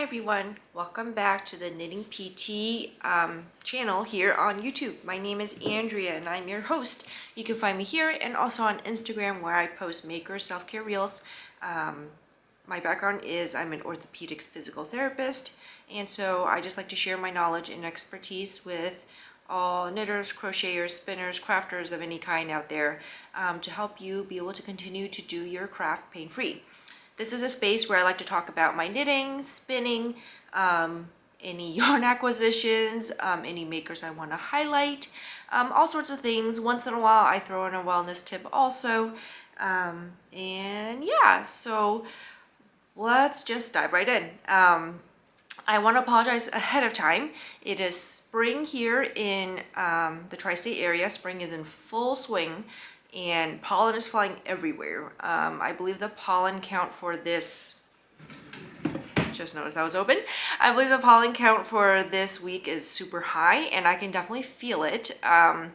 everyone, welcome back to the Knitting PT channel here on YouTube. My name is Andrea and I'm your host. You can find me here and also on Instagram where I post maker self-care reels. My background is I'm an orthopedic physical therapist, and so I just like to share my knowledge and expertise with all knitters, crocheters, spinners, crafters of any kind out there to help you be able to continue to do your craft pain-free. This is a space where I like to talk about my knitting, spinning, any yarn acquisitions, any makers I want to highlight, all sorts of things. Once in a while I throw in a wellness tip also. And yeah, so let's just dive right in. I want to apologize ahead of time. It is spring here in the tri-state area. Spring is in full swing and pollen is flying everywhere. I believe the pollen count for this, just noticed that was open. I believe the pollen count for this week is super high and I can definitely feel it. And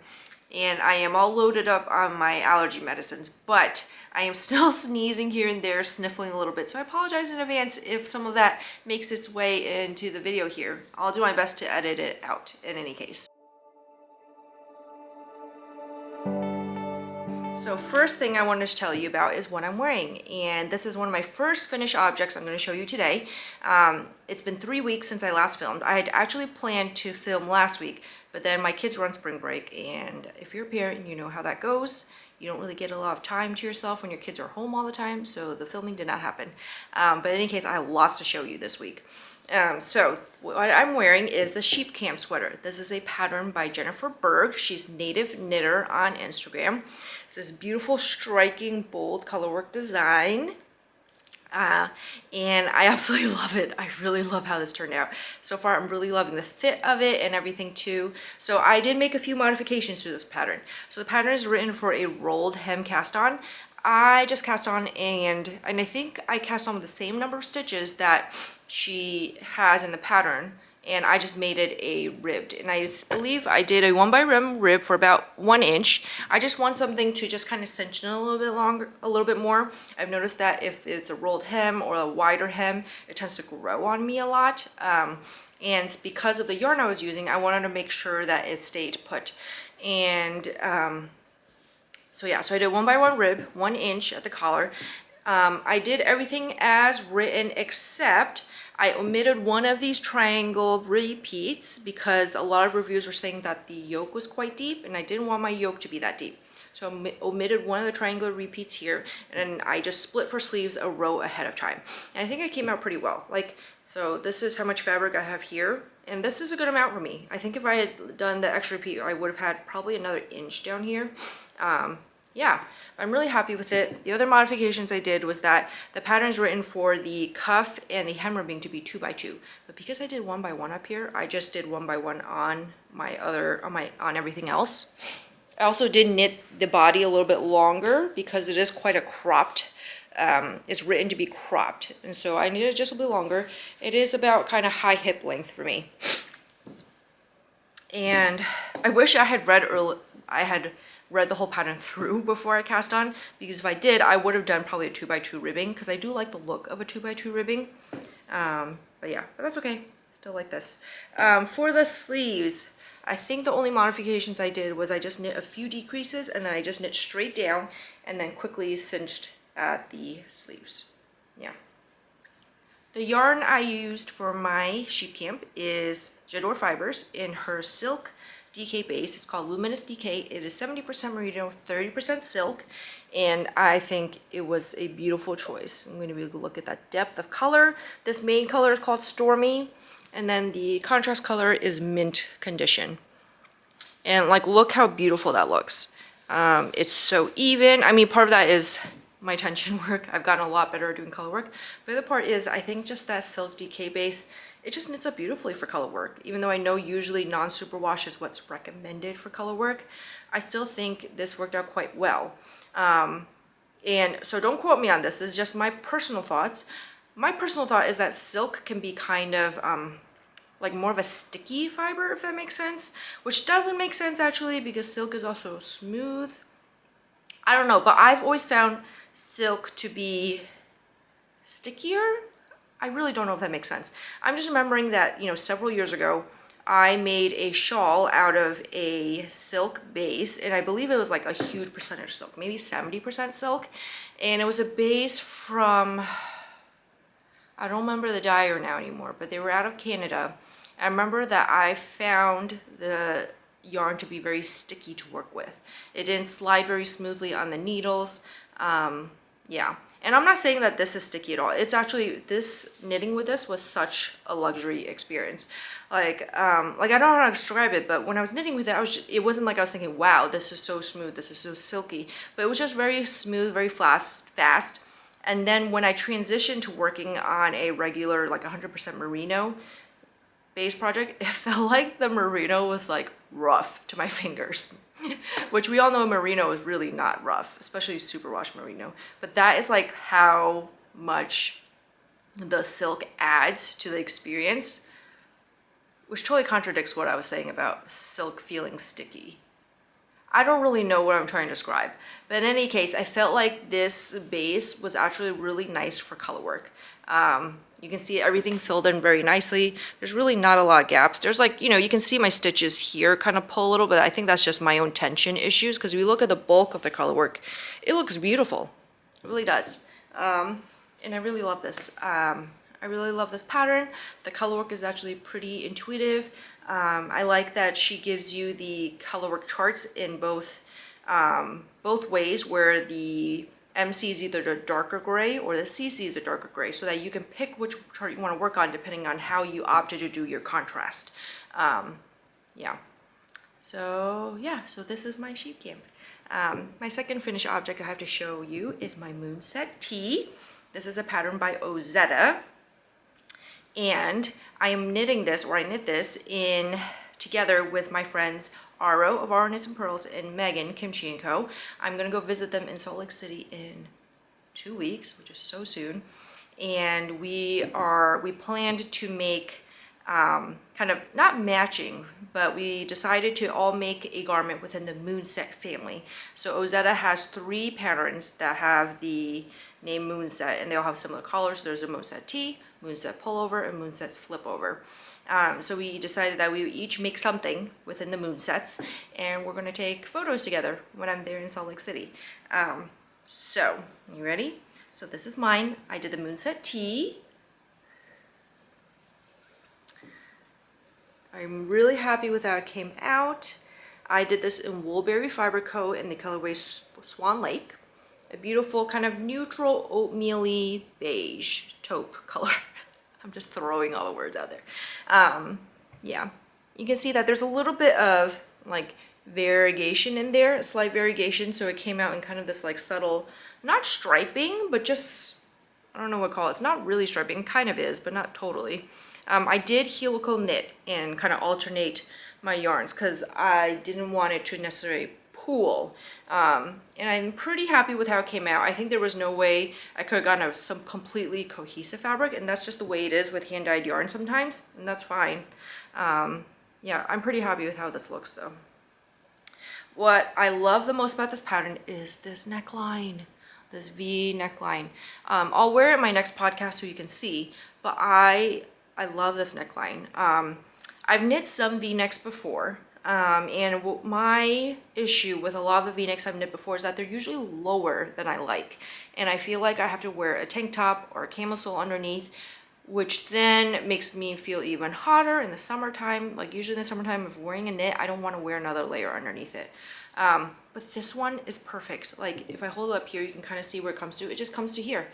I am all loaded up on my allergy medicines, but I am still sneezing here and there, sniffling a little bit. So I apologize in advance if some of that makes its way into the video here. I'll do my best to edit it out in any case. So first thing I wanted to tell you about is what I'm wearing, and this is one of my first finished objects I'm going to show you today. It's been 3 weeks since I last filmed. I had actually planned to film last week, but then my kids were on spring break, and if you're a parent, you know how that goes. You don't really get a lot of time to yourself when your kids are home all the time, so the filming did not happen. But in any case, I have lots to show you this week. So what I'm wearing is the sheep camp sweater. This is a pattern by Jennifer Berg. She's Native Knitter on Instagram. It's this beautiful, striking, bold colorwork design. And I absolutely love it. I really love how this turned out. So far, I'm really loving the fit of it and everything too. So I did make a few modifications to this pattern. So the pattern is written for a rolled hem cast on. I just cast on and I think I cast on with the same number of stitches that she has in the pattern, and I just made it a ribbed, and I believe I did a 1x1 rib for about 1 inch. I just want something to just kind of cinch in a little bit longer, a little bit more. I've noticed that if it's a rolled hem or a wider hem, it tends to grow on me a lot. And because of the yarn I was using, I wanted to make sure that it stayed put. And so yeah, so I did 1x1 rib, 1 inch at the collar. I did everything as written except I omitted one of these triangle repeats because a lot of reviews were saying that the yoke was quite deep and I didn't want my yoke to be that deep. So I omitted one of the triangular repeats here, and I just split for sleeves a row ahead of time. And I think it came out pretty well. So this is how much fabric I have here, and this is a good amount for me. I think if I had done the extra repeat, I would have had probably another inch down here. Yeah, I'm really happy with it. The other modifications I did was that the pattern is written for the cuff and the hem ribbing to be 2x2, but because I did 1x1 up here, I just did 1x1 on my on everything else. I also did knit the body a little bit longer because it is quite a cropped. It's written to be cropped, and so I knit it just a bit longer. It is about kind of high hip length for me, and I wish I had read the whole pattern through before I cast on, because if I did, I would have done probably a 2x2 ribbing, because I do like the look of a 2x2 ribbing. But yeah, but that's okay. Still like this. For the sleeves, I think the only modifications I did was I just knit a few decreases and then I just knit straight down and then quickly cinched at the sleeves. Yeah. The yarn I used for my sheep camp is J'adore Fibers in her silk DK base. It's called Luminous DK. It is 70% merino, 30% silk, and I think it was a beautiful choice. I'm going to be able to look at that depth of color. This main color is called Stormy, and then the contrast color is Mint Condition. And look how beautiful that looks. It's so even. I mean, part of that is my tension work. I've gotten a lot better at doing color work. But the other part is I think just that silk DK base, it just knits up beautifully for color work. Even though I know usually non-superwash is what's recommended for color work, I still think this worked out quite well. And so don't quote me on this. This is just my personal thoughts. My personal thought is that silk can be kind of more of a sticky fiber, if that makes sense, which doesn't make sense actually because silk is also smooth. I don't know, but I've always found silk to be stickier. I really don't know if that makes sense. I'm just remembering that, you know, several years ago, I made a shawl out of a silk base, and I believe it was like a huge percentage silk, maybe 70% silk. And it was a base from, I don't remember the dyer now anymore, but they were out of Canada. I remember that I found the yarn to be very sticky to work with. It didn't slide very smoothly on the needles. Yeah, and I'm not saying that this is sticky at all. It's actually, this knitting with this was such a luxury experience. Like I don't know how to describe it, but when I was knitting with it, it wasn't like I was thinking, wow, this is so smooth, this is so silky, but it was just very smooth, very fast. And then when I transitioned to working on a regular, like 100% merino base project, it felt like the merino was like rough to my fingers. Which we all know merino is really not rough, especially superwash merino. But that is like how much the silk adds to the experience, which totally contradicts what I was saying about silk feeling sticky. I don't really know what I'm trying to describe, but in any case, I felt like this base was actually really nice for color work. You can see everything filled in very nicely. There's really not a lot of gaps. There's like, you know, you can see my stitches here kind of pull a little bit. I think that's just my own tension issues, because if you look at the bulk of the color work, it looks beautiful. It really does. And I really love this. I really love this pattern. The color work is actually pretty intuitive. I like that she gives you the color work charts in both ways, where the MC is either the darker gray or the CC is a darker gray, so that you can pick which chart you want to work on depending on how you opted to do your contrast. Yeah. So this is my sheep camp. My second finished object I have to show you is my Moonset Tee. This is a pattern by Ozetta. And I am knitting this, or I knit this in together with my friends Aro of Aro Knits and Pearls and Megan Kimchi & Co. I'm gonna go visit them in Salt Lake City in 2 weeks, which is so soon. And we planned to make kind of not matching, but we decided to all make a garment within the Moonset family. So Ozetta has 3 patterns that have the name Moonset, and they all have similar colors. There's a Moonset Tee, Moonset Pullover, and Moonset Slipover. So we decided that we would each make something within the Moonsets, and we're gonna take photos together when I'm there in Salt Lake City. So, you ready? So this is mine. I did the Moonset Tee. I'm really happy with how it came out. I did this in Woolberry Fiber Co. in the colorway Swan Lake. A beautiful kind of neutral oatmeal-y beige taupe color. I'm just throwing all the words out there. Yeah, you can see that there's a little bit of like variegation in there, a slight variegation. So it came out in kind of this like subtle, not striping, but just, I don't know what to call it. It's not really striping, kind of is, but not totally. I did helical knit and kind of alternate my yarns because I didn't want it to necessarily pool. And I'm pretty happy with how it came out. I think there was no way I could have gotten some completely cohesive fabric, and that's just the way it is with hand-dyed yarn sometimes, and that's fine. Yeah, I'm pretty happy with how this looks though. What I love the most about this pattern is this neckline, this V neckline. I'll wear it in my next podcast so you can see, but I love this neckline. I've knit some V-necks before, and my issue with a lot of the V-necks I've knit before is that they're usually lower than I like. And I feel like I have to wear a tank top or a camisole underneath, which then makes me feel even hotter in the summertime. Like usually in the summertime, if wearing a knit, I don't want to wear another layer underneath it. But this one is perfect. Like if I hold it up here, you can kind of see where it comes to. It just comes to here.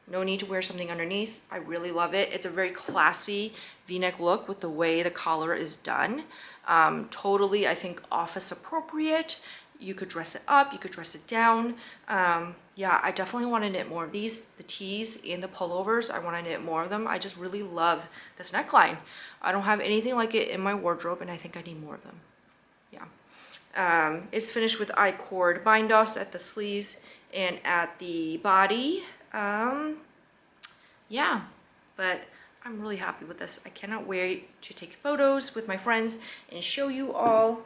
No need to wear something underneath. I really love it. It's a very classy V-neck look with the way the collar is done. Totally, I think, office appropriate. You could dress it up, you could dress it down. Yeah, I definitely want to knit more of these, the tees and the pullovers. I want to knit more of them. I just really love this neckline. I don't have anything like it in my wardrobe, and I think I need more of them. Yeah. It's finished with I-cord bindos at the sleeves and at the body. Yeah, but I'm really happy with this. I cannot wait to take photos with my friends and show you all.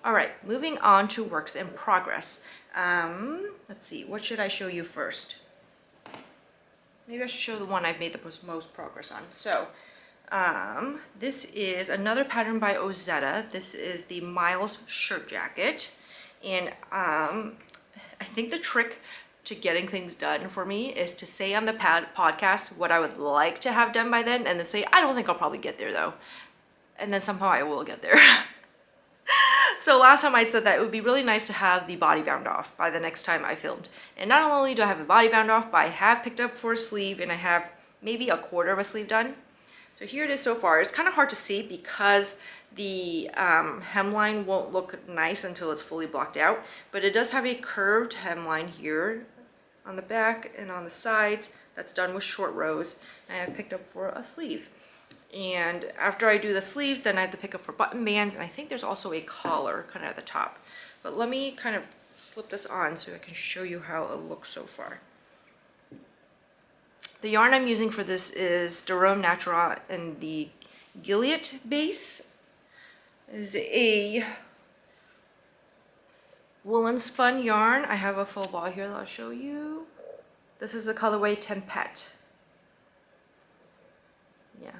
All right, moving on to works in progress. Let's see, what should I show you first? Maybe I should show the one I've made the most progress on. So, this is another pattern by Ozetta. This is the Miles shirt jacket. And I think the trick to getting things done for me is to say on the podcast what I would like to have done by then, and then say, I don't think I'll probably get there though. And then somehow I will get there. So last time I said that it would be really nice to have the body bound off by the next time I filmed. And not only do I have the body bound off, but I have picked up for a sleeve and I have maybe a quarter of a sleeve done. So here it is so far. It's kind of hard to see because the hemline won't look nice until it's fully blocked out, but it does have a curved hemline here on the back and on the sides that's done with short rows. And I have picked up for a sleeve. And after I do the sleeves, then I have to pick up for button bands, and I think there's also a collar kind of at the top. But let me kind of slip this on so I can show you how it looks so far. The yarn I'm using for this is Durham Natural, and the Gilead base is a woolen spun yarn. I have a full ball here that I'll show you. This is the colorway Tempet. Yeah.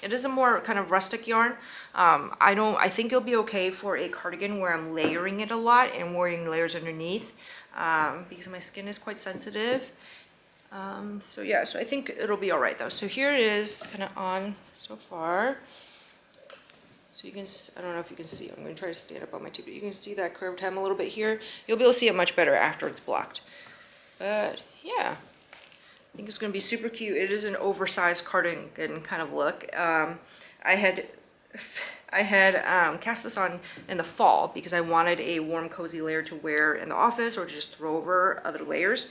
It is a more kind of rustic yarn. I think it'll be okay for a cardigan where I'm layering it a lot and wearing layers underneath because my skin is quite sensitive. So yeah, so I think it'll be all right though. So here it is kind of on so far. So you can, I don't know if you can see, I'm going to try to stand up on my tube, but you can see that curved hem a little bit here. You'll be able to see it much better after it's blocked. But yeah. I think it's going to be super cute. It is an oversized cardigan kind of look. I had cast this on in the fall because I wanted a warm, cozy layer to wear in the office or to just throw over other layers.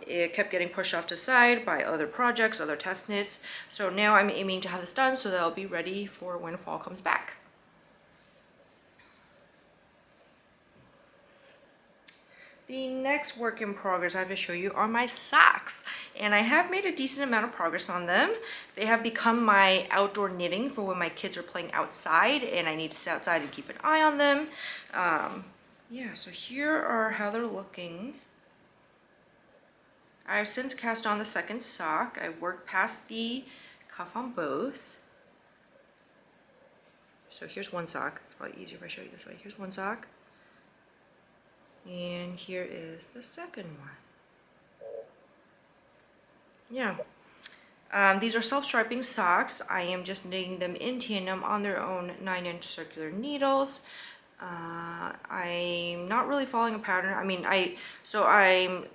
It kept getting pushed off to the side by other projects, other test knits. So now I'm aiming to have this done so that I'll be ready for when fall comes back. The next work in progress I have to show you are my socks, and I have made a decent amount of progress on them. They have become my outdoor knitting for when my kids are playing outside and I need to sit outside and keep an eye on them. Yeah, so here are how they're looking. I've since cast on the second sock. I worked past the cuff on both. So here's one sock. It's probably easier if I show you this way. Here's one sock. And here is the second one. Yeah. These are self-striping socks. I am just knitting them in tandem on their own 9-inch circular needles. I'm not really following a pattern. I mean, I'm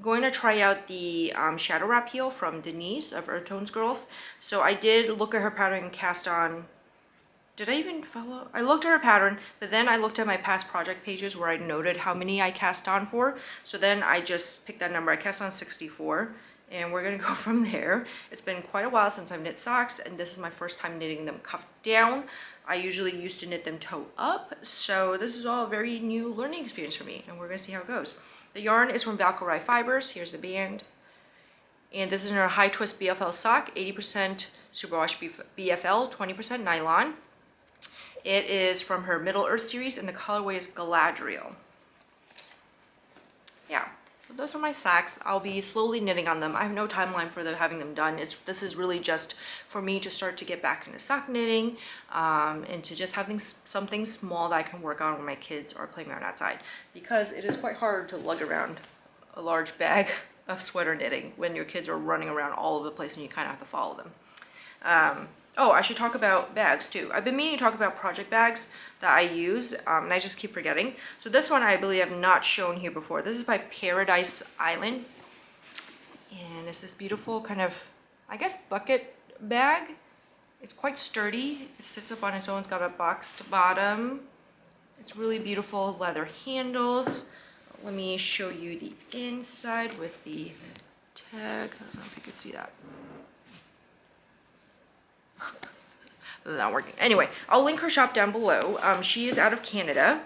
going to try out the shadow wrap heel from Denise of Earth Tones Girls. So I did look at her pattern and cast on. Did I even follow? I looked at her pattern, but then I looked at my past project pages where I noted how many I cast on for. So then I just picked that number. I cast on 64, and we're gonna go from there. It's been quite a while since I've knit socks, and this is my first time knitting them cuffed down. I usually used to knit them toe up, so this is all a very new learning experience for me, and we're gonna see how it goes. The yarn is from Valkyrie Fibers. Here's the band. And this is our high twist BFL sock, 80% superwash BFL, 20% nylon. It is from her Middle Earth series, and the colorway is Galadriel. Yeah, so those are my socks. I'll be slowly knitting on them. I have no timeline for having them done. This is really just for me to start to get back into sock knitting and to just having something small that I can work on when my kids are playing around outside, because it is quite hard to lug around a large bag of sweater knitting when your kids are running around all over the place and you kind of have to follow them. Oh, I should talk about bags too. I've been meaning to talk about project bags that I use, and I just keep forgetting. So this one I believe I've not shown here before. This is by Paradise Island. And it's this beautiful kind of, I guess, bucket bag. It's quite sturdy. It sits up on its own. It's got a boxed bottom. It's really beautiful leather handles. Let me show you the inside with the tag. I don't know if you can see that. Not working. Anyway, I'll link her shop down below. She is out of Canada,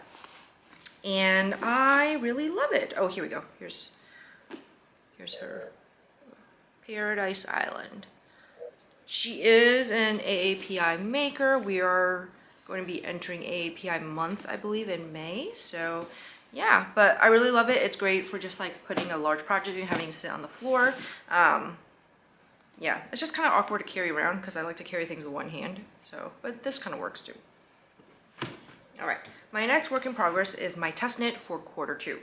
and I really love it. Oh, here we go. Here's her Paradise Island. She is an AAPI maker. We are going to be entering AAPI month, I believe, in May. So yeah, but I really love it. It's great for just like putting a large project and having it sit on the floor. Yeah, it's just kind of awkward to carry around because I like to carry things with one hand. So, but this kind of works too. All right, my next work in progress is my test knit for quarter 2.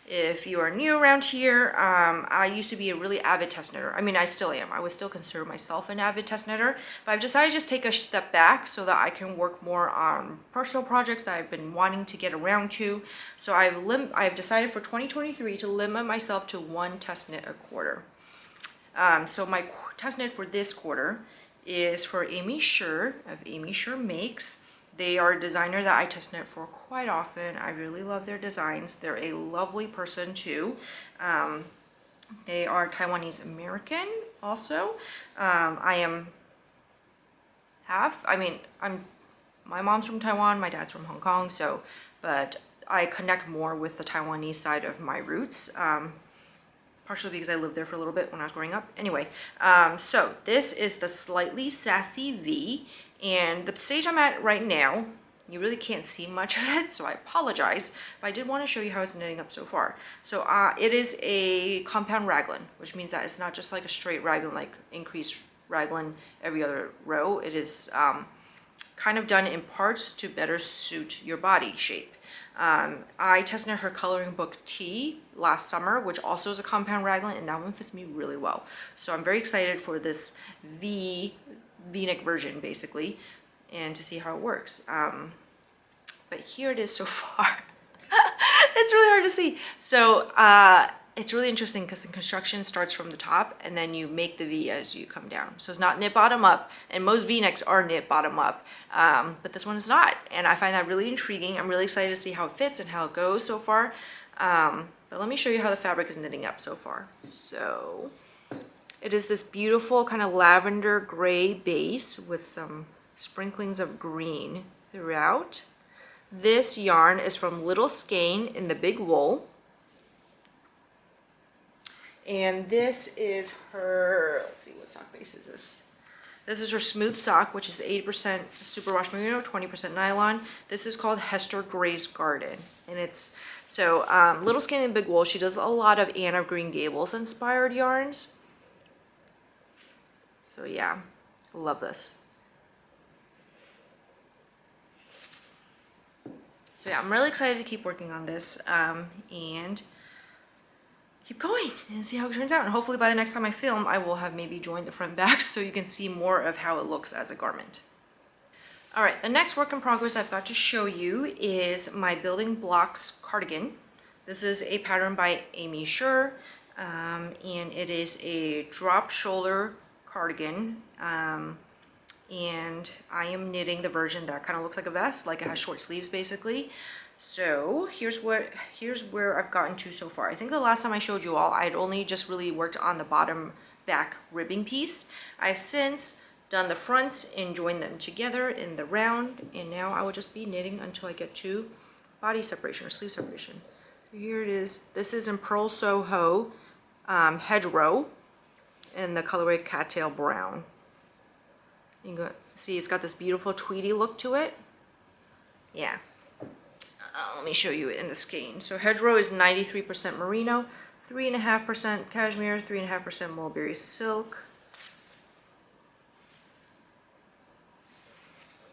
If you are new around here, I used to be a really avid test knitter. I mean, I still am. I would still consider myself an avid test knitter, but I've decided to just take a step back so that I can work more on personal projects that I've been wanting to get around to. So I've decided for 2023 to limit myself to 1 test knit a quarter. So my test knit for this quarter is for Aimee Sher of Aimee Sher Makes. They are a designer that I test knit for quite often. I really love their designs. They're a lovely person too. They are Taiwanese American also. I am half. I mean, my mom's from Taiwan, my dad's from Hong Kong, so, but I connect more with the Taiwanese side of my roots. Partially because I lived there for a little bit when I was growing up. Anyway, so this is the Slightly Sassy V, and the stage I'm at right now, you really can't see much of it, so I apologize, but I did want to show you how it's knitting up so far. So it is a compound raglan, which means that it's not just like a straight raglan, like increased raglan every other row. It is kind of done in parts to better suit your body shape. I test knit her coloring book T last summer, which also is a compound raglan, and that one fits me really well. So I'm very excited for this V-neck version, basically, and to see how it works. But here it is so far. It's really hard to see. So it's really interesting because the construction starts from the top and then you make the V as you come down. So it's not knit bottom up, and most V-necks are knit bottom up, but this one is not. And I find that really intriguing. I'm really excited to see how it fits and how it goes so far. But let me show you how the fabric is knitting up so far. So it is this beautiful kind of lavender gray base with some sprinklings of green throughout. This yarn is from Little Skein in the Big Wool. And this is her, let's see, what sock base is this? This is her smooth sock, which is 80% superwash merino, 20% nylon. This is called Hester Gray's Garden. And it's, so Little Skein in Big Wool, she does a lot of Anne of Green Gables inspired yarns. So yeah, love this. So yeah, I'm really excited to keep working on this and keep going and see how it turns out. And hopefully by the next time I film, I will have maybe joined the front back so you can see more of how it looks as a garment. All right, the next work in progress I've got to show you is my Building Blocks cardigan. This is a pattern by Aimee Sher, and it is a drop shoulder cardigan. And I am knitting the version that kind of looks like a vest, like it has short sleeves basically. So here's where I've gotten to so far. I think the last time I showed you all, I'd only just really worked on the bottom back ribbing piece. I've since done the fronts and joined them together in the round, and now I will just be knitting until I get to body separation or sleeve separation. Here it is. This is in Pearl Soho Hedgerow in the colorway Cattail Brown. You can see it's got this beautiful tweedy look to it. Yeah. Let me show you it in the skein. So Hedgerow is 93% merino, 3.5% cashmere, 3.5% mulberry silk.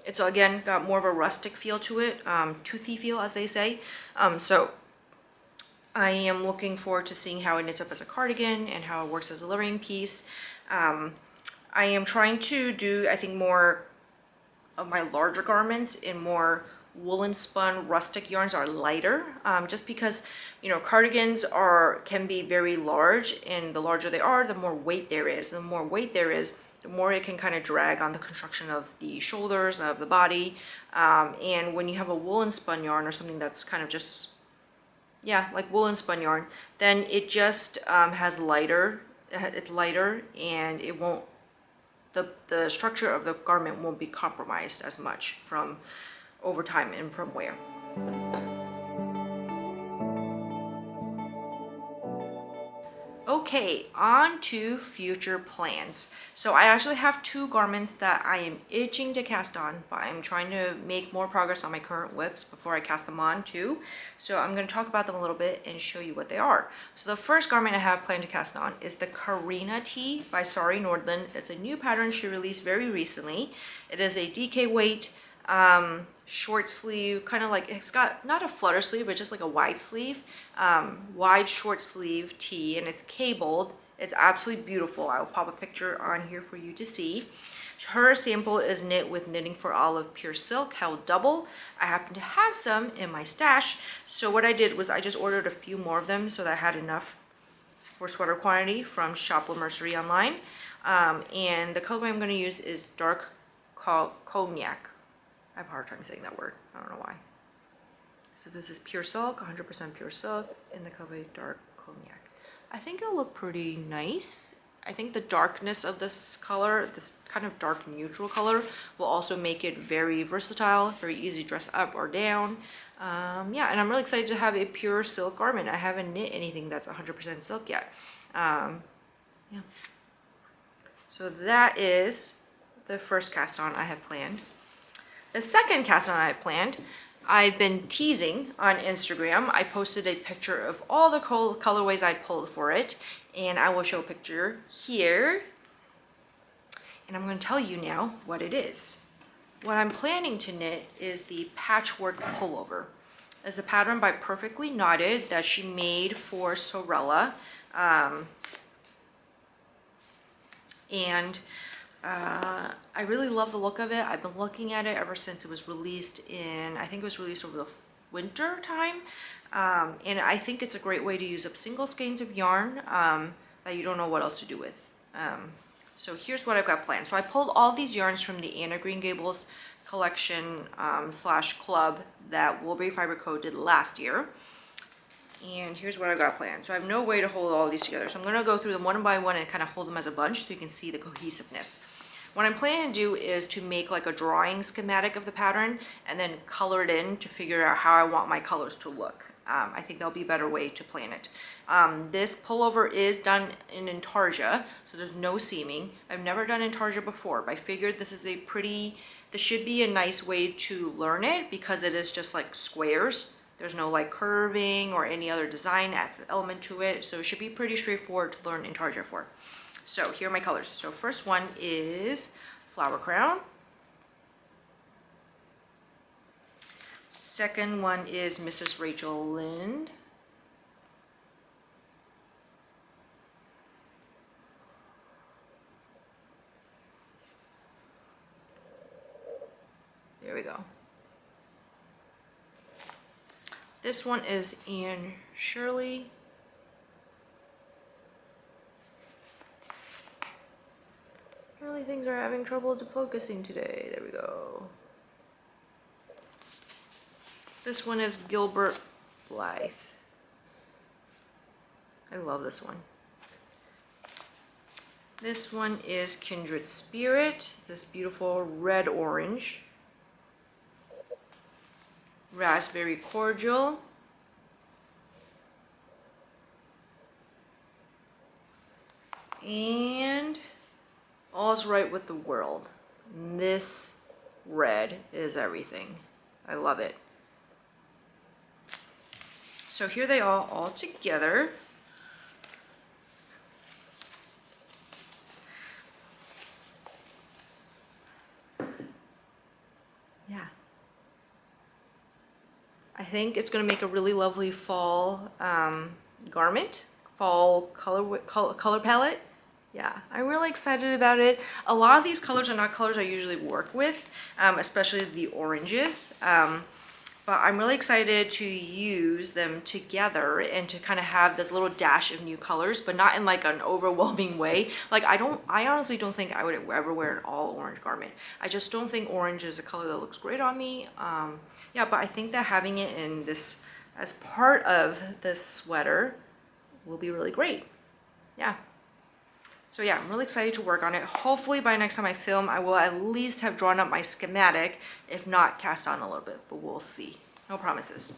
It's again got more of a rustic feel to it, toothy feel as they say. So I am looking forward to seeing how it knits up as a cardigan and how it works as a layering piece. I am trying to do, I think, more of my larger garments in more woolen spun rustic yarns are lighter, just because, you know, cardigans can be very large, and the larger they are, the more weight there is. The more weight there is, the more it can kind of drag on the construction of the shoulders and of the body. And when you have a woolen spun yarn or something that's kind of just, yeah, like woolen spun yarn, then it just has lighter, it's lighter, and it won't, the structure of the garment won't be compromised as much from over time and from wear. Okay, on to future plans. So I actually have two garments that I am itching to cast on, but I'm trying to make more progress on my current whips before I cast them on too. So I'm going to talk about them a little bit and show you what they are. So the first garment I have planned to cast on is the Karina tee by Sari Nordland. It's a new pattern she released very recently. It is a DK weight, short sleeve, kind of like, it's got not a flutter sleeve, but just like a wide sleeve, wide short sleeve tee, and it's cabled. It's absolutely beautiful. I will pop a picture on here for you to see. Her sample is knit with Knitting for Olive pure silk, held double. I happen to have some in my stash, so what I did was I just ordered a few more of them so that I had enough for sweater quantity from Shopla Mercery online. And the color I'm going to use is dark cognac. I have a hard time saying that word. I don't know why. So this is pure silk, 100% pure silk in the color dark cognac. I think it'll look pretty nice. I think the darkness of this color, this kind of dark neutral color, will also make it very versatile, very easy to dress up or down. Yeah, and I'm really excited to have a pure silk garment. I haven't knit anything that's 100% silk yet. Yeah. So that is the first cast on I have planned. The second cast on I have planned, I've been teasing on Instagram. I posted a picture of all the colorways I pulled for it, and I will show a picture here. And I'm going to tell you now what it is. What I'm planning to knit is the patchwork pullover. It's a pattern by Perfectly Knotted that she made for Sorella. I really love the look of it. I've been looking at it ever since it was released in, I think it was released over the winter time. And I think it's a great way to use up single skeins of yarn that you don't know what else to do with. So here's what I've got planned. So I pulled all these yarns from the Anna Green Gables collection slash club that Woolberry Fiber Co. did last year. And here's what I've got planned. So I have no way to hold all these together. So I'm going to go through them one by one and kind of hold them as a bunch so you can see the cohesiveness. What I'm planning to do is to make like a drawing schematic of the pattern and then color it in to figure out how I want my colors to look. I think that'll be a better way to plan it. This pullover is done in intarsia, so there's no seaming. I've never done intarsia before, but I figured this is this should be a nice way to learn it because it is just like squares. There's no like curving or any other design element to it, so it should be pretty straightforward to learn intarsia for. So here are my colors. So first one is Flower Crown. Second one is Mrs. Rachel Lynde. There we go. This one is Anne Shirley. Really, things are having trouble focusing today. There we go. This one is Gilbert Blythe. I love this one. This one is Kindred Spirit. This beautiful red orange. Raspberry Cordial. And All's Right with the World. This red is everything. I love it. So here they are all together. Yeah. I think it's going to make a really lovely fall garment, fall color palette. Yeah, I'm really excited about it. A lot of these colors are not colors I usually work with, especially the oranges. But I'm really excited to use them together and to kind of have this little dash of new colors, but not in like an overwhelming way. Like I honestly don't think I would ever wear an all orange garment. I just don't think orange is a color that looks great on me. Yeah, but I think that having it in this as part of this sweater will be really great. Yeah. So yeah, I'm really excited to work on it. Hopefully by next time I film, I will at least have drawn up my schematic, if not cast on a little bit, but we'll see. No promises.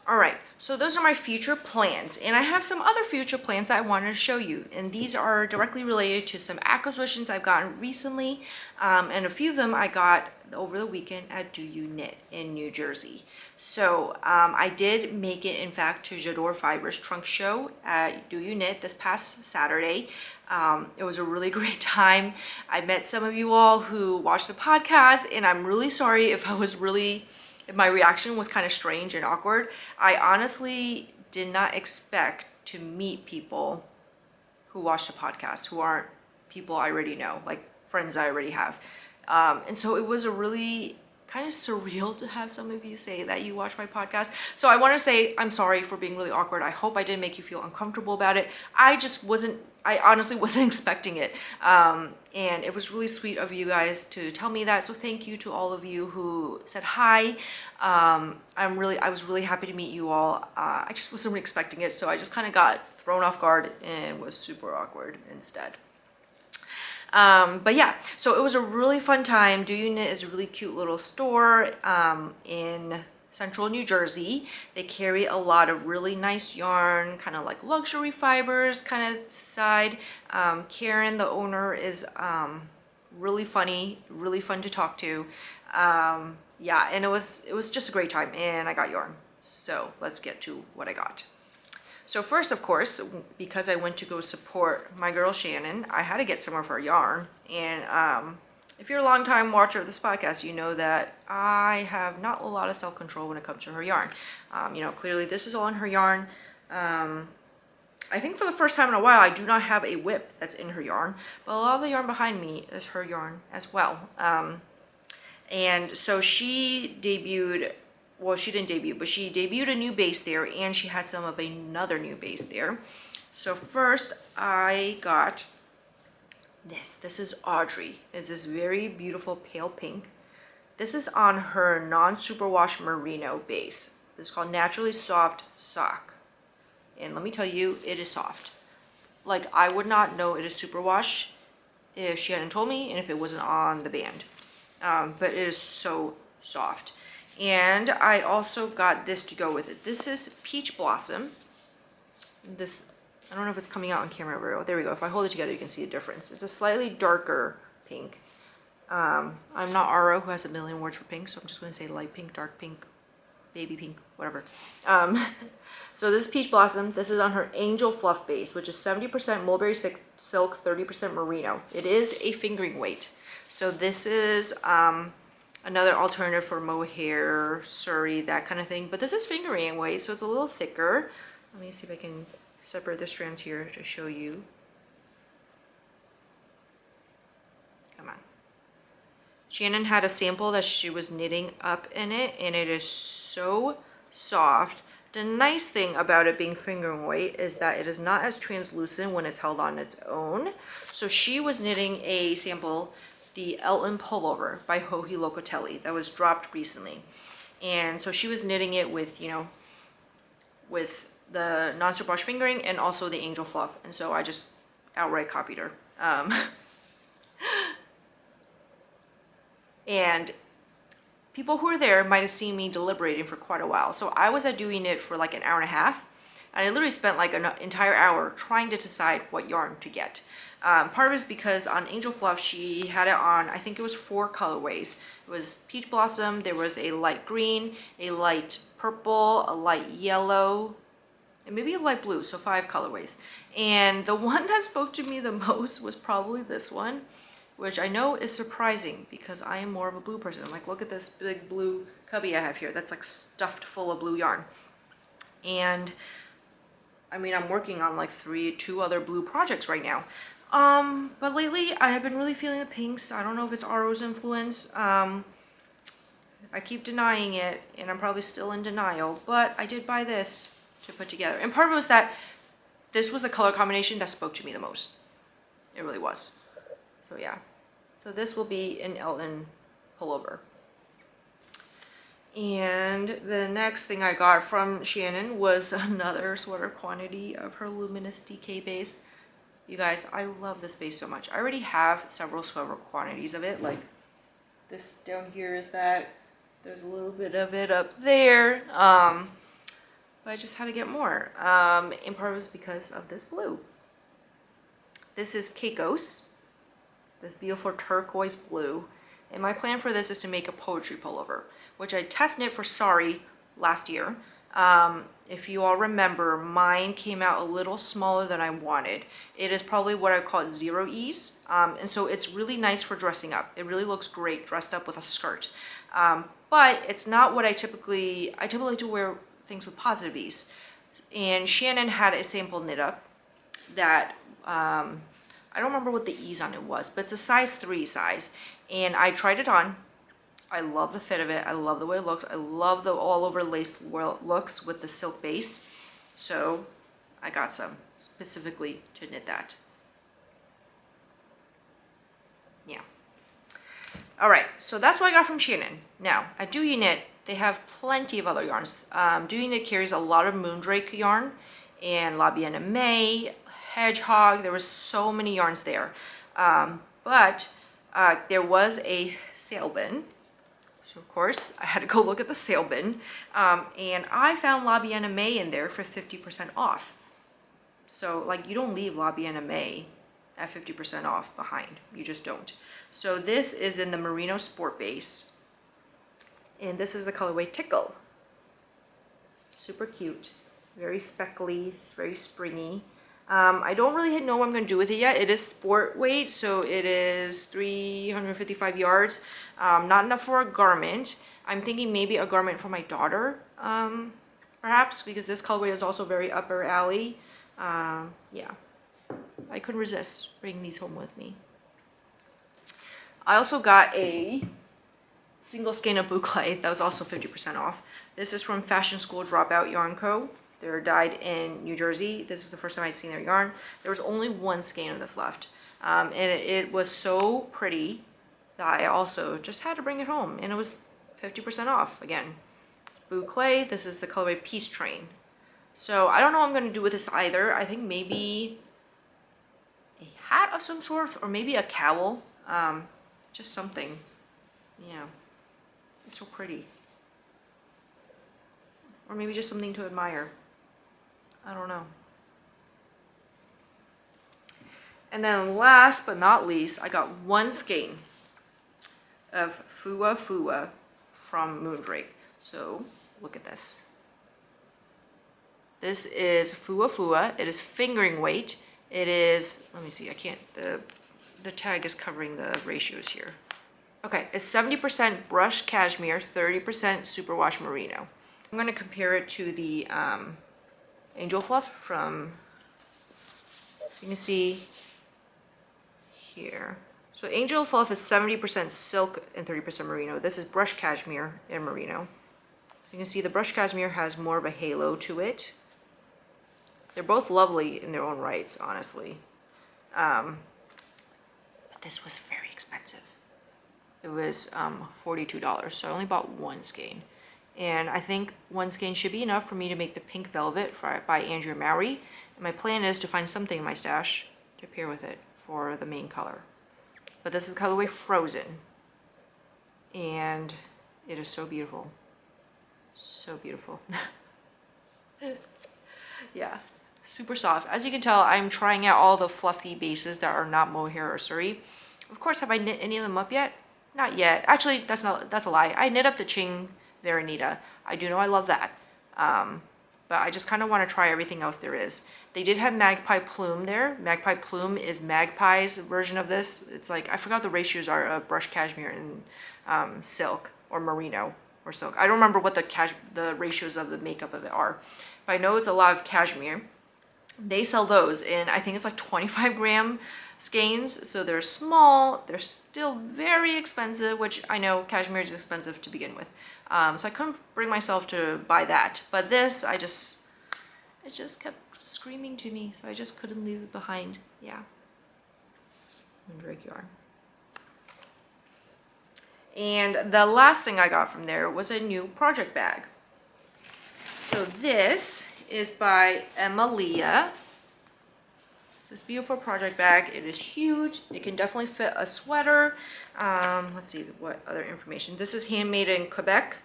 All right, so those are my future plans, and I have some other future plans that I wanted to show you, and these are directly related to some acquisitions I've gotten recently, and a few of them I got over the weekend at Do You Knit in New Jersey. So I did make it, in fact, to J'adore Fibers trunk show at Do You Knit this past Saturday. It was a really great time. I met some of you all who watched the podcast, and I'm really sorry if my reaction was kind of strange and awkward. I honestly did not expect to meet people who watch the podcast, who aren't people I already know, like friends I already have. And so it was a really kind of surreal to have some of you say that you watch my podcast. So I want to say I'm sorry for being really awkward. I hope I didn't make you feel uncomfortable about it. I honestly wasn't expecting it. And it was really sweet of you guys to tell me that. So thank you to all of you who said hi. I was really happy to meet you all. I just wasn't expecting it. So I just kind of got thrown off guard and was super awkward instead. But yeah, so it was a really fun time. Do You Knit is a really cute little store in central New Jersey. They carry a lot of really nice yarn, kind of like luxury fibers kind of side. Karen, the owner, is really funny, really fun to talk to. Yeah, and it was just a great time, and I got yarn. So let's get to what I got. So first, of course, because I went to go support my girl Shannon, I had to get some of her yarn. And if you're a long-time watcher of this podcast, you know that I have not a lot of self-control when it comes to her yarn. Clearly this is all in her yarn. I think for the first time in a while, I do not have a whip that's in her yarn, but a lot of the yarn behind me is her yarn as well. And so she debuted, well, she didn't debut, but she debuted a new base there, and she had some of another new base there. So first I got this. This is Audrey. It's this very beautiful pale pink. This is on her non-superwash merino base. This is called Naturally Soft Sock. And let me tell you, it is soft. Like, I would not know it is superwash if she hadn't told me and if it wasn't on the band. But it is so soft. And I also got this to go with it. This is Peach Blossom. This, I don't know if it's coming out on camera very well. There we go. If I hold it together, you can see the difference. It's a slightly darker pink. I'm not Aro, who has a million words for pink, so I'm just going to say light pink, dark pink, baby pink, whatever. So this is Peach Blossom. This is on her Angel Fluff base, which is 70% mulberry silk, 30% merino. It is a fingering weight. So this is another alternative for mohair, suri, that kind of thing. But this is fingering weight, so it's a little thicker. Let me see if I can separate the strands here to show you. Come on. Shannon had a sample that she was knitting up in it, and it is so soft. The nice thing about it being fingering weight is that it is not as translucent when it's held on its own. So she was knitting a sample, the Elton Pullover by Joji Locatelli, that was dropped recently. And so she was knitting it with, with the non-superwash fingering and also the Angel Fluff. And so I just outright copied her. And people who were there might have seen me deliberating for quite a while. So I was at doing it for like an hour and a half. And I literally spent like an entire hour trying to decide what yarn to get. Part of it is because on Angel Fluff, she had it on, I think it was 4 colorways. It was Peach Blossom, there was a light green, a light purple, a light yellow, and maybe a light blue, so 5 colorways. And the one that spoke to me the most was probably this one, which I know is surprising because I am more of a blue person. I'm like, look at this big blue cubby I have here. That's like stuffed full of blue yarn. And I mean, I'm working on like 2 other blue projects right now. But lately I have been really feeling the pinks. I don't know if it's Aro's influence. I keep denying it, and I'm probably still in denial, but I did buy this to put together. And part of it was that this was the color combination that spoke to me the most. It really was. So yeah. So this will be an Elton pullover. And the next thing I got from Shannon was another sweater quantity of her Luminous DK base. You guys, I love this base so much. I already have several sweater quantities of it. Like this down here is that. There's a little bit of it up there. but I just had to get more. In part was because of this blue. This is Keiko's, this beautiful turquoise blue. And my plan for this is to make a poetry pullover, which I test knit for Sorry last year. If you all remember, mine came out a little smaller than I wanted. It is probably what I call zero ease. And so it's really nice for dressing up. It really looks great dressed up with a skirt. But it's not what I typically like to wear things with positive ease. And Shannon had a sample knit up that, I don't remember what the ease on it was, but it's a size 3 size. And I tried it on. I love the fit of it. I love the way it looks. I love the all over lace looks with the silk base. So I got some specifically to knit that. Yeah. All right, so that's what I got from Shannon. Now, at Do You Knit, they have plenty of other yarns. Do You Knit carries a lot of Moondrake yarn and La Bien Aimee, Hedgehog. There was so many yarns there. But there was a sale bin. So of course, I had to go look at the sale bin. And I found La Bien Aimee in there for 50% off. So like you don't leave La Bien Aimee at 50% off behind. You just don't. So this is in the Merino Sport Base. And this is the colorway Tickle. Super cute. Very speckly. It's very springy. I don't really know what I'm going to do with it yet. It is sport weight, so it is 355 yards. Not enough for a garment. I'm thinking maybe a garment for my daughter, perhaps, because this colorway is also very up her alley. Yeah, I couldn't resist bringing these home with me. I also got a single skein of boucle that was also 50% off. This is from Fashion School Dropout Yarn Co. They're dyed in New Jersey. This is the first time I'd seen their yarn. There was only one skein of this left. And it was so pretty that I also just had to bring it home. And it was 50% off again. Boucle, this is the colorway Peace Train. So I don't know what I'm going to do with this either. I think maybe a hat of some sort or maybe a cowl. Just something. Yeah. It's so pretty. Or maybe just something to admire. I don't know. And then last but not least, I got one skein of Fua Fua from Moondrake. So look at this. This is Fua Fua. It is fingering weight. It is, let me see, I can't, the tag is covering the ratios here. Okay, it's 70% brushed cashmere, 30% superwash merino. I'm going to compare it to the Angel Fluff from, you can see here. So Angel Fluff is 70% silk and 30% merino. This is brushed cashmere and merino. You can see the brushed cashmere has more of a halo to it. They're both lovely in their own rights, honestly. But this was very expensive. It was $42, so I only bought one skein. And I think one skein should be enough for me to make the pink velvet by Andrea Mowry. And my plan is to find something in my stash to pair with it for the main color. But this is colorway Frozen. And it is so beautiful. So beautiful. Yeah, super soft. As you can tell, I'm trying out all the fluffy bases that are not mohair or suri. Of course, have I knit any of them up yet? Not yet. Actually, that's a lie. I knit up the Ching Veranita. I do know I love that. But I just kind of want to try everything else there is. They did have Magpie Plume there. Magpie Plume is Magpie's version of this. It's like, I forgot the ratios are of brushed cashmere and silk or merino or silk. I don't remember what the ratios of the makeup of it are. But I know it's a lot of cashmere. They sell those in, I think it's like 25 gram skeins. So they're small. They're still very expensive, which I know cashmere is expensive to begin with. So I couldn't bring myself to buy that. But this, it just kept screaming to me. So I just couldn't leave it behind. Yeah. Moondrake yarn. And the last thing I got from there was a new project bag. So this is by Emilia. It's this beautiful project bag. It is huge. It can definitely fit a sweater. Let's see what other information. This is handmade in Quebec.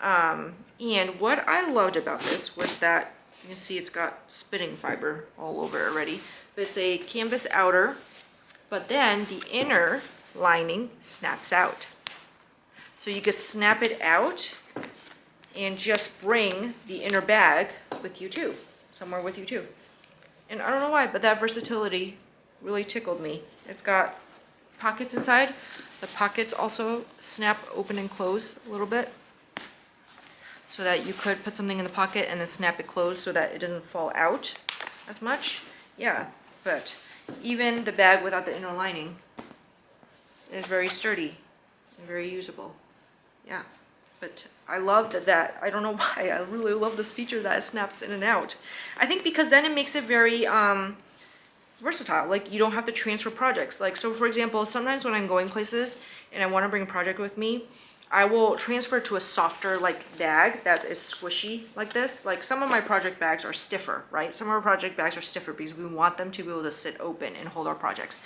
And what I loved about this was that, you can see it's got spinning fiber all over it already. But it's a canvas outer, but then the inner lining snaps out. So you can snap it out and just bring the inner bag with you too, somewhere with you too. And I don't know why, but that versatility really tickled me. It's got pockets inside. The pockets also snap open and close a little bit, so that you could put something in the pocket and then snap it closed so that it doesn't fall out as much. Yeah, but even the bag without the inner lining is very sturdy and very usable. Yeah, but I love that, I don't know why, I really love this feature that it snaps in and out. I think because then it makes it very versatile. Like, you don't have to transfer projects. Like, so for example, sometimes when I'm going places and I want to bring a project with me, I will transfer to a softer like bag that is squishy like this. Like, some of my project bags are stiffer, right? Some of our project bags are stiffer because we want them to be able to sit open and hold our projects.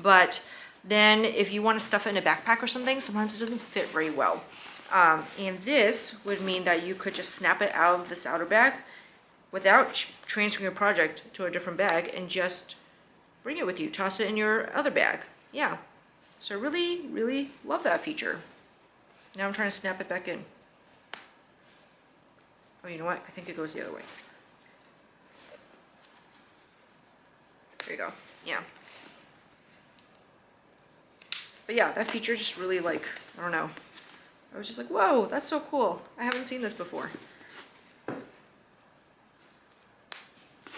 But then if you want to stuff it in a backpack or something, sometimes it doesn't fit very well. And this would mean that you could just snap it out of this outer bag without transferring your project to a different bag and just bring it with you, toss it in your other bag. Yeah, so really, really love that feature. Now I'm trying to snap it back in. Oh, you know what? I think it goes the other way. There you go. Yeah. But yeah, that feature just really, like, I don't know. I was just like, whoa, that's so cool. I haven't seen this before.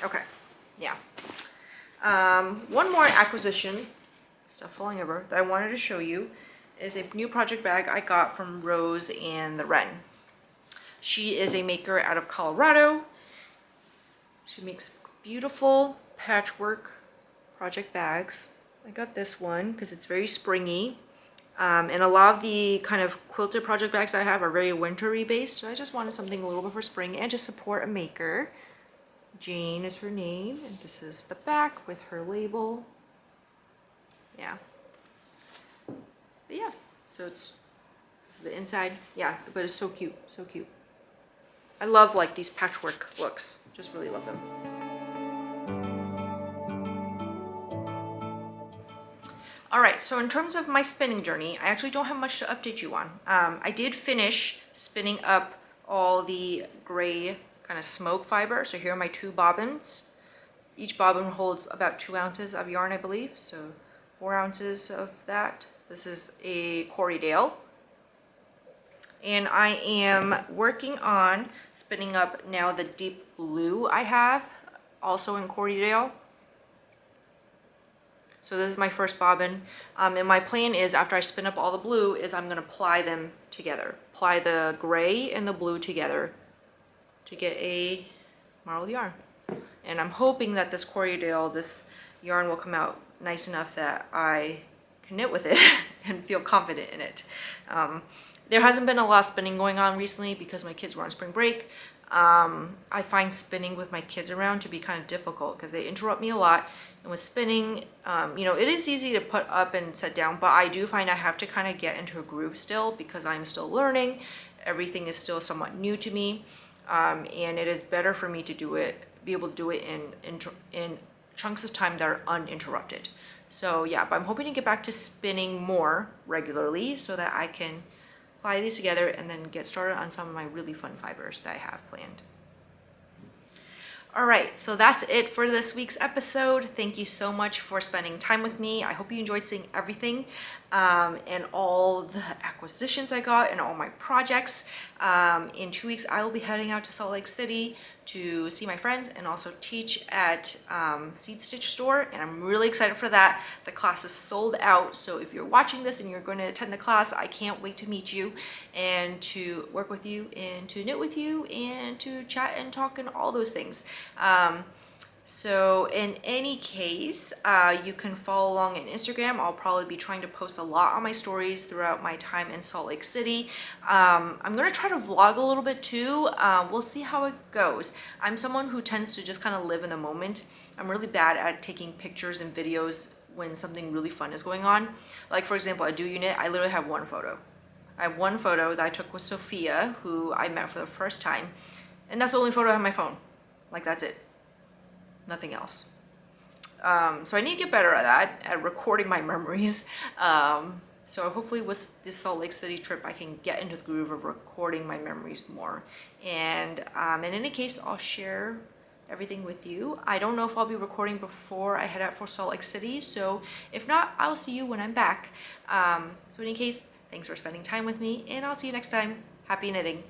Okay, yeah. One more acquisition, stuff falling over, that I wanted to show you is a new project bag I got from Rose and the Wren. She is a maker out of Colorado. She makes beautiful patchwork project bags. I got this one because it's very springy. And a lot of the kind of quilted project bags I have are very wintry based. So I just wanted something a little bit for spring and to support a maker. Jane is her name, and this is the back with her label. Yeah. But yeah, so this is the inside. Yeah, but it's so cute, so cute. I love like these patchwork looks. Just really love them. All right, so in terms of my spinning journey, I actually don't have much to update you on. I did finish spinning up all the gray kind of smoke fiber. So here are my 2 bobbins. Each bobbin holds about 2 ounces of yarn, I believe. So 4 ounces of that. This is a Corriedale. And I am working on spinning up now the deep blue I have, also in Corriedale. So this is my first bobbin. And my plan is, after I spin up all the blue, is I'm gonna ply them together. Ply the gray and the blue together to get a marbled yarn. And I'm hoping that this Corriedale, this yarn will come out nice enough that I can knit with it and feel confident in it. There hasn't been a lot of spinning going on recently because my kids were on spring break. I find spinning with my kids around to be kind of difficult because they interrupt me a lot. And with spinning, you know, it is easy to put up and set down, but I do find I have to kind of get into a groove still because I'm still learning. Everything is still somewhat new to me. And it is better for me to do it, be able to do it in chunks of time that are uninterrupted. So yeah, but I'm hoping to get back to spinning more regularly so that I can apply these together and then get started on some of my really fun fibers that I have planned. All right, so that's it for this week's episode. Thank you so much for spending time with me. I hope you enjoyed seeing everything and all the acquisitions I got and all my projects. In 2 weeks, I will be heading out to Salt Lake City to see my friends and also teach at Seed Stitch Store, and I'm really excited for that. The class is sold out, so if you're watching this and you're going to attend the class, I can't wait to meet you and to work with you and to knit with you and to chat and talk and all those things. So in any case, you can follow along on Instagram. I'll probably be trying to post a lot on my stories throughout my time in Salt Lake City. I'm gonna try to vlog a little bit too. We'll see how it goes. I'm someone who tends to just kind of live in the moment. I'm really bad at taking pictures and videos when something really fun is going on. Like for example, at Do You Knit, I literally have 1 photo. I have one photo that I took with Sophia, who I met for the first time, and that's the only photo I have on my phone. Like, that's it. Nothing else. So I need to get better at that, at recording my memories. So hopefully with this Salt Lake City trip, I can get into the groove of recording my memories more. And in any case, I'll share everything with you. I don't know if I'll be recording before I head out for Salt Lake City, so if not, I'll see you when I'm back. So in any case, thanks for spending time with me, and I'll see you next time. Happy knitting.